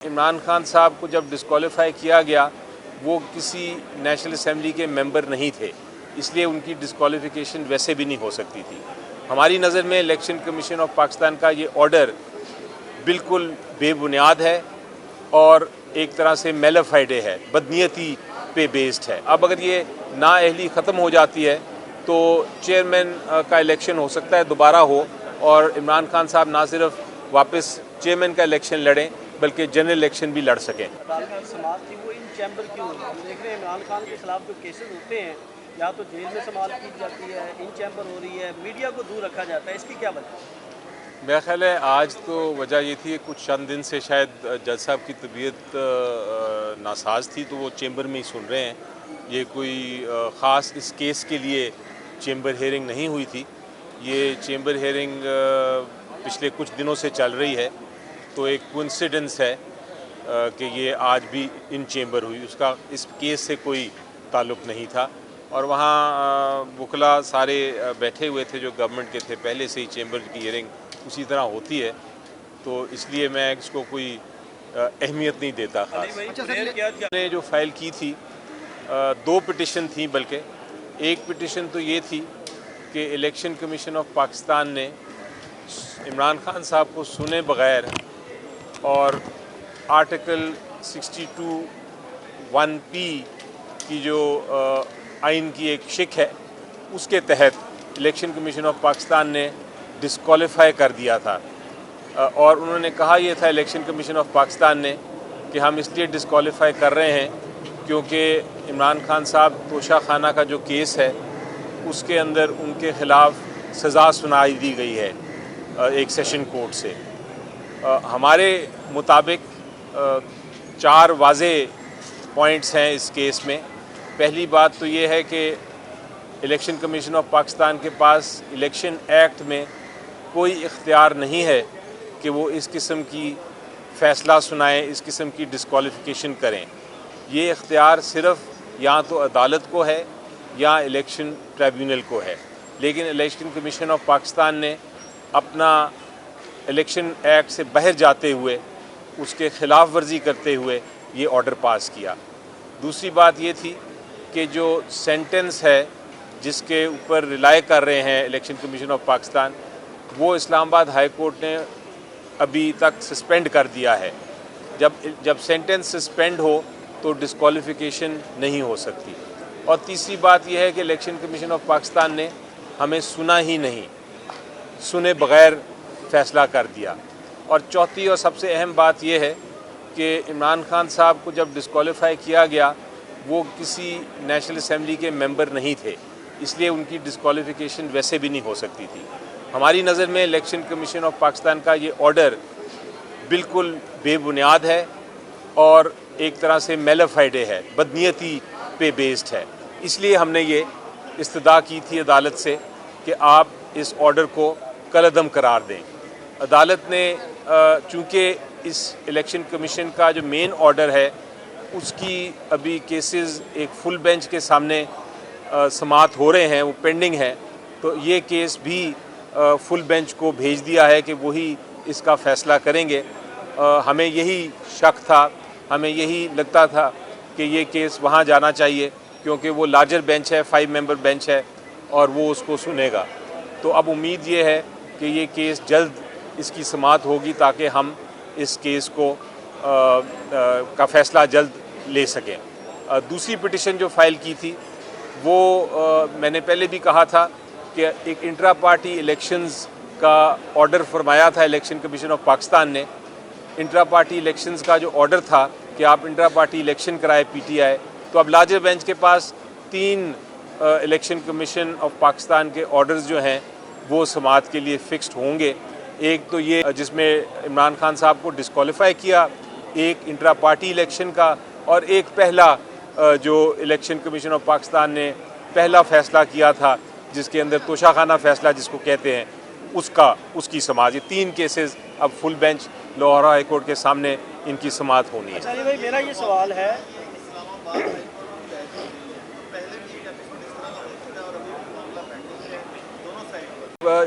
इमरान खान साहब को जब डिस्क्वालीफाई किया गया वो किसी नेशनल असेंबली के मेंबर नहीं थे, इसलिए उनकी डिस्क्वालिफिकेशन वैसे भी नहीं हो सकती थी। हमारी नज़र में इलेक्शन कमीशन ऑफ पाकिस्तान का ये ऑर्डर बिल्कुल बेबुनियाद है और एक तरह से मेलाफाइडे है, बदनीयती पे बेस्ड है। अब अगर ये नाअहली ख़त्म हो जाती है तो चेयरमैन का इलेक्शन हो सकता है दोबारा हो और इमरान खान साहब ना सिर्फ वापस चेयरमैन का इलेक्शन लड़ें बल्कि जनरल इलेक्शन भी लड़ सकें। समाप्त थी वो इन चैम्बर क्यों? हम देख रहे हैं इमरान खान के खिलाफ जो केसेस होते हैं या तो जेल में समाप्त की जाती है, इन चैम्बर हो रही है, मीडिया को दूर रखा जाता है, इसकी क्या वजह? मेरा ख़्याल है आज तो वजह ये थी कुछ चंद दिन से शायद जज साहब की तबीयत नासाज थी तो वो चेंबर में ही सुन रहे हैं। ये कोई ख़ास इस केस के लिए चेंबर हेयरिंग नहीं हुई थी। ये चेंबर हेयरिंग पिछले कुछ दिनों से चल रही है, तो एक कोइंसिडेंस है कि ये आज भी इन चेंबर हुई, उसका इस केस से कोई ताल्लुक़ नहीं था। और वहाँ वकला सारे बैठे हुए थे जो गवर्नमेंट के थे, पहले से ही चेंबर की हियरिंग उसी तरह होती है, तो इसलिए मैं इसको कोई अहमियत नहीं देता खास। ने जो फाइल की थी दो पिटिशन थी, बल्कि एक पिटिशन तो ये थी कि इलेक्शन कमीशन ऑफ पाकिस्तान ने इमरान खान साहब को सुने बग़ैर और आर्टिकल 62(1)(p की जो आइन की एक शिक है उसके तहत इलेक्शन कमीशन ऑफ पाकिस्तान ने डिस्क्वालीफाई कर दिया था। और उन्होंने कहा यह था इलेक्शन कमीशन ऑफ पाकिस्तान ने कि हम इसलिए डिस्क्वालीफाई कर रहे हैं क्योंकि इमरान खान साहब तोशा खाना का जो केस है उसके अंदर उनके ख़िलाफ़ सज़ा सुनाई दी गई है एक सेशन कोर्ट से। हमारे मुताबिक 4 वाज़े पॉइंट्स हैं इस केस में। पहली बात तो ये है कि इलेक्शन कमीशन ऑफ पाकिस्तान के पास इलेक्शन एक्ट में कोई इख्तियार नहीं है कि वो इस किस्म की फ़ैसला सुनाएं, इस किस्म की डिस्क्वालिफिकेशन करें। ये इख्तियार सिर्फ़ या तो अदालत को है या इलेक्शन ट्रिब्यूनल को है, लेकिन इलेक्शन कमीशन ऑफ पाकिस्तान ने अपना इलेक्शन एक्ट से बाहर जाते हुए उसके ख़िलाफ़ वर्जी करते हुए ये ऑर्डर पास किया। दूसरी बात ये थी कि जो सेंटेंस है जिसके ऊपर रिलाई कर रहे हैं इलेक्शन कमीशन ऑफ पाकिस्तान, वो इस्लामाबाद हाई कोर्ट ने अभी तक सस्पेंड कर दिया है। जब सेंटेंस सस्पेंड हो तो डिस्क्वालिफिकेशन नहीं हो सकती। और तीसरी बात यह है कि इलेक्शन कमीशन ऑफ पाकिस्तान ने हमें सुना ही नहीं, सुने बग़ैर फ़ैसला कर दिया। और चौथी और सबसे अहम बात यह है कि इमरान खान साहब को जब डिस्क्वालीफाई किया गया वो किसी नेशनल असेंबली के मेंबर नहीं थे, इसलिए उनकी डिस्क्वालिफिकेशन वैसे भी नहीं हो सकती थी। हमारी नज़र में इलेक्शन कमीशन ऑफ पाकिस्तान का ये ऑर्डर बिल्कुल बेबुनियाद है और एक तरह से मेलाफाइडे है, बदनीयती पे बेस्ड है। इसलिए हमने ये इस्तदा की थी अदालत से कि आप इस ऑर्डर को कलअदम करार दें। अदालत ने चूँकि इस इलेक्शन कमीशन का जो मेन ऑर्डर है उसकी अभी केसेस एक फुल बेंच के सामने समाअत हो रहे हैं, वो पेंडिंग है, तो ये केस भी फुल बेंच को भेज दिया है कि वही इसका फ़ैसला करेंगे। हमें यही शक था, हमें यही लगता था कि ये केस वहाँ जाना चाहिए क्योंकि वो लार्जर बेंच है, 5 मेंबर बेंच है और वो उसको सुनेगा। तो अब उम्मीद ये है कि ये केस जल्द इसकी समाअत होगी ताकि हम इस केस को का फ़ैसला जल्द ले सकें। दूसरी पिटिशन जो फ़ाइल की थी वो मैंने पहले भी कहा था कि एक इंट्रा पार्टी इलेक्शंस का ऑर्डर फरमाया था इलेक्शन कमीशन ऑफ पाकिस्तान ने। इंट्रा पार्टी इलेक्शंस का जो ऑर्डर था कि आप इंट्रा पार्टी इलेक्शन कराए PTI, तो अब लार्जर बेंच के पास 3 इलेक्शन कमीशन ऑफ पाकिस्तान के ऑर्डर्स जो हैं वो समाअत के लिए फ़िक्स्ड होंगे। एक तो ये जिसमें इमरान खान साहब को डिस्क्वालीफाई किया, एक इंट्रा पार्टी इलेक्शन का, और एक पहला जो इलेक्शन कमीशन ऑफ पाकिस्तान ने पहला फ़ैसला किया था जिसके अंदर तोशाखाना फ़ैसला जिसको कहते हैं उसकी समाअत। ये 3 केसेस अब full bench Lahore high court के सामने इनकी समाअत होनी है। अच्छा भाई, मेरा ये सवाल है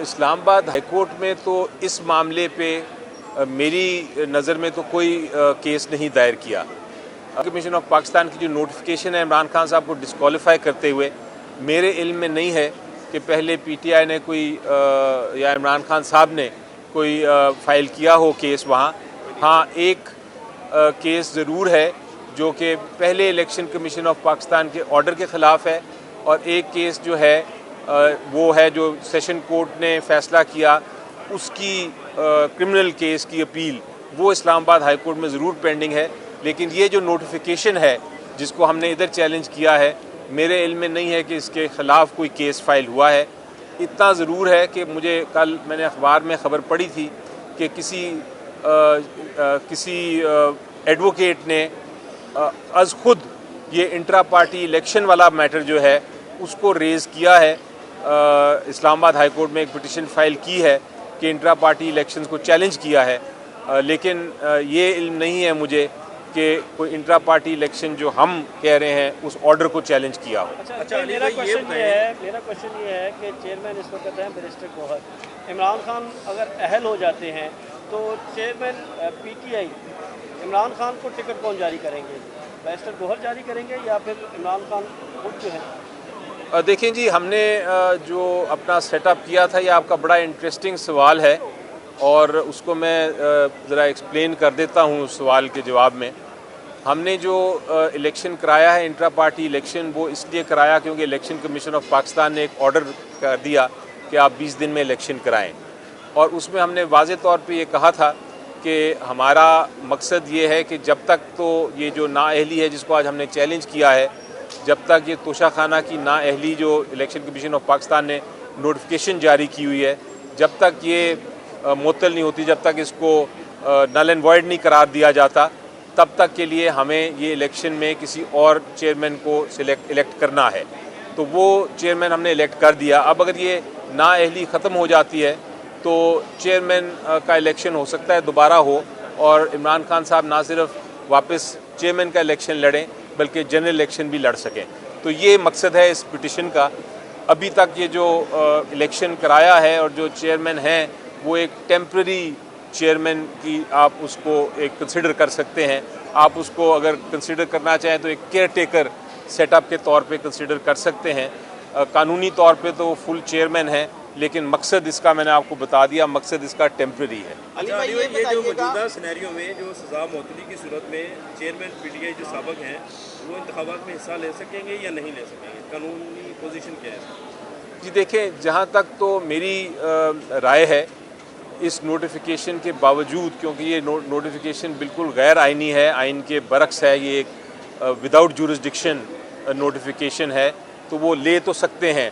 इस्लामाबाद हाई कोर्ट में तो इस मामले पे मेरी नज़र में तो कोई केस नहीं दायर किया। कमीशन ऑफ पाकिस्तान की जो नोटिफिकेशन है इमरान खान साहब को डिस्क्वालीफाई करते हुए, मेरे इल्म में नहीं है कि पहले पीटीआई ने कोई या इमरान खान साहब ने कोई फ़ाइल किया हो केस वहाँ। हाँ, एक केस ज़रूर है जो कि पहले इलेक्शन कमीशन ऑफ पाकिस्तान के ऑर्डर के ख़िलाफ़ है, और एक केस जो है वो है जो सेशन कोर्ट ने फ़ैसला किया उसकी क्रिमिनल केस की अपील, वो इस्लामाबाद हाई कोर्ट में ज़रूर पेंडिंग है। लेकिन ये जो नोटिफिकेशन है जिसको हमने इधर चैलेंज किया है, मेरे इल्म में नहीं है कि इसके ख़िलाफ़ कोई केस फाइल हुआ है। इतना ज़रूर है कि मुझे कल मैंने अखबार में ख़बर पढ़ी थी कि किसी एडवोकेट ने अज़ खुद ये इंट्रा पार्टी इलेक्शन वाला मैटर जो है उसको रेज़ किया है। इस्लामाबाद हाई कोर्ट में एक पिटिशन फ़ाइल की है कि इंट्रा पार्टी इलेक्शंस को चैलेंज किया है, लेकिन ये इल्म नहीं है मुझे कि कोई इंट्रा पार्टी इलेक्शन जो हम कह रहे हैं उस ऑर्डर को चैलेंज किया हो। अच्छा, मेरा क्वेश्चन ये है कि चेयरमैन इस वक्त हैं बैरिस्टर गौहर, इमरान खान अगर अहल हो जाते हैं तो चेयरमैन पीटीआई इमरान खान को टिकट कौन जारी करेंगे? बैरिस्टर गौहर जारी करेंगे या फिर इमरान खान खुद जो है? देखें जी, हमने जो अपना सेटअप किया था, ये आपका बड़ा इंटरेस्टिंग सवाल है और उसको मैं ज़रा एक्सप्लेन कर देता हूँ उस सवाल के जवाब में। हमने जो इलेक्शन कराया है इंट्रा पार्टी इलेक्शन, वो इसलिए कराया क्योंकि इलेक्शन कमीशन ऑफ पाकिस्तान ने एक ऑर्डर कर दिया कि आप 20 दिन में इलेक्शन कराएं, और उसमें हमने वाज़े तौर पे ये कहा था कि हमारा मकसद ये है कि जब तक तो ये जो नाअहली है जिसको आज हमने चैलेंज किया है, जब तक ये तोशाखाना की नाअहली जो इलेक्शन कमीशन ऑफ पाकिस्तान ने नोटिफिकेशन जारी की हुई है, जब तक ये मुअत्तल नहीं होती, जब तक इसको नल एंड वॉइड नहीं करार दिया जाता, तब तक के लिए हमें ये इलेक्शन में किसी और चेयरमैन को इलेक्ट करना है। तो वो चेयरमैन हमने इलेक्ट कर दिया। अब अगर ये नाअहली ख़त्म हो जाती है तो चेयरमैन का इलेक्शन हो सकता है दोबारा हो, और इमरान खान साहब ना सिर्फ वापस चेयरमैन का इलेक्शन लड़ें बल्कि जनरल इलेक्शन भी लड़ सकें। तो ये मकसद है इस पिटिशन का। अभी तक ये जो इलेक्शन कराया है और जो चेयरमैन हैं वो एक टेम्प्रेरी चेयरमैन की आप उसको एक कंसिडर कर सकते हैं। आप उसको अगर कंसिडर करना चाहें तो एक केयर टेकर सेटअप के तौर पे कंसिडर कर सकते हैं। कानूनी तौर पे तो वो फुल चेयरमैन है, लेकिन मकसद इसका मैंने आपको बता दिया, मकसद इसका टेम्प्रेरी है। अच्छा, ये जो मौजूदा सिनेरियो में जो सज़ा मुअत्तली की सूरत में चेयरमैन पीटीआई जो साबिक हैं वो इंतखाबात में हिस्सा ले सकेंगे या नहीं ले सकेंगे, कानूनी पोजीशन क्या है? जी देखें, जहाँ तक तो मेरी राय है, इस नोटिफिकेशन के बावजूद, क्योंकि ये नोटिफिकेशन बिल्कुल गैर आइनी है, आइन के बरक्स है, ये एक विदाउट जुरिस्डिक्शन नोटिफिकेशन है, तो वो ले तो सकते हैं,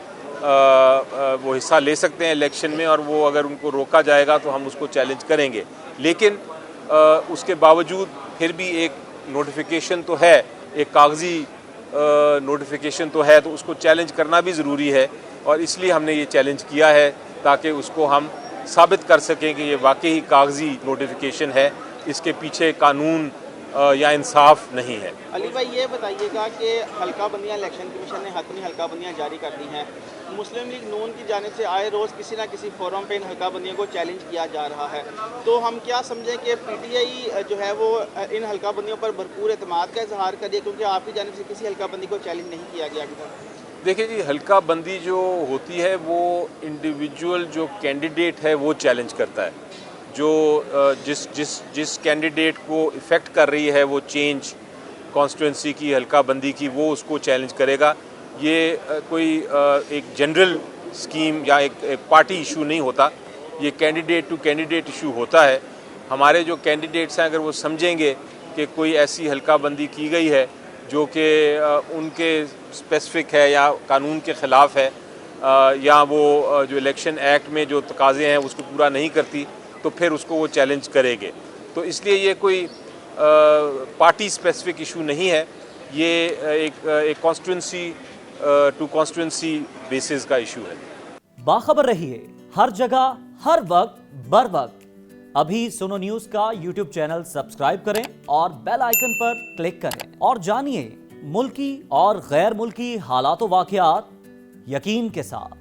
वो हिस्सा ले सकते हैं इलेक्शन में, और वो अगर उनको रोका जाएगा तो हम उसको चैलेंज करेंगे। लेकिन उसके बावजूद फिर भी एक नोटिफिकेशन तो है, एक कागजी नोटिफिकेशन तो है, तो उसको चैलेंज करना भी ज़रूरी है, और इसलिए हमने ये चैलेंज किया है ताकि उसको हम साबित कर सकें कि ये वाकई कागजी नोटिफिकेशन है, इसके पीछे कानून या इंसाफ नहीं है। अली भाई, ये बताइएगा कि हल्का बंदियाँ इलेक्शन कमीशन ने हतमी हल्का बंदियाँ जारी कर दी हैं। मुस्लिम लीग नून की जानिब से आए रोज़ किसी ना किसी फोरम पे इन हल्का बंदियों को चैलेंज किया जा रहा है, तो हम क्या समझें कि पीटीआई जो है वो इन हल्का बंदियों पर भरपूर एतमाद का इजहार करिए, क्योंकि आपकी जानिब से किसी हल्का बंदी को चैलेंज नहीं किया गया अभी तक? देखिए जी, हल्का बंदी जो होती है वो इंडिविजुअल जो कैंडिडेट है वो चैलेंज करता है। जो जिस कैंडिडेट को इफ़ेक्ट कर रही है वो चेंज कॉन्स्टिट्यूंसी की, हल्का बंदी की, वो उसको चैलेंज करेगा। ये कोई एक जनरल स्कीम या एक पार्टी इशू नहीं होता, ये कैंडिडेट टू कैंडिडेट इशू होता है। हमारे जो कैंडिडेट्स हैं, अगर वो समझेंगे कि कोई ऐसी हल्का बंदी की गई है जो कि उनके स्पेसिफिक है या कानून के ख़िलाफ़ है, या वो जो इलेक्शन एक्ट में जो तकाज़े हैं उसको पूरा नहीं करती, तो फिर उसको वो चैलेंज करेंगे। तो इसलिए ये कोई पार्टी स्पेसिफिक इशू नहीं है, ये एक कॉन्स्टिट्यूंसी टू कॉन्स्टिट्यूंसी बेसिस का इशू है। बाखबर रहिए हर जगह हर वक्त बर वक्त। अभी सुनो न्यूज का यूट्यूब चैनल सब्सक्राइब करें और बेल आइकन पर क्लिक करें और जानिए मुल्की और गैर मुल्की हालात व वाक़यात यकीन के साथ।